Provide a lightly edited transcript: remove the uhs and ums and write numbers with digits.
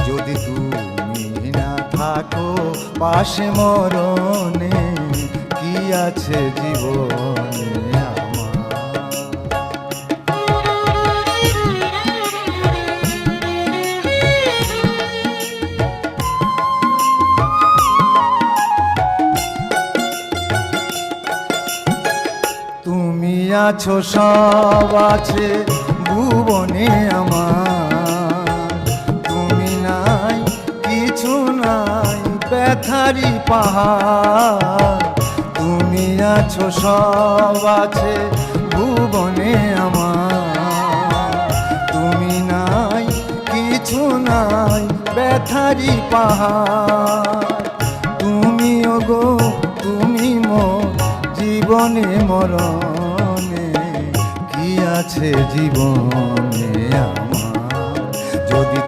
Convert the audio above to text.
যদি তুমি না থাকো পাশে মরণে কি আছে জীবনে আমার। তুমি আছো সব আছে ভুবনে আমার, তুমি নাই কিছু নাই ব্যথারি পাহাড়। তুমি আছো সব আছে ভুবনে আমার, তুমি নাই কিছু নাই ব্যথারি পাহাড়। তুমি ওগো তুমি মোর জীবনে মরণে কি আছে জীবনে আমার। যদি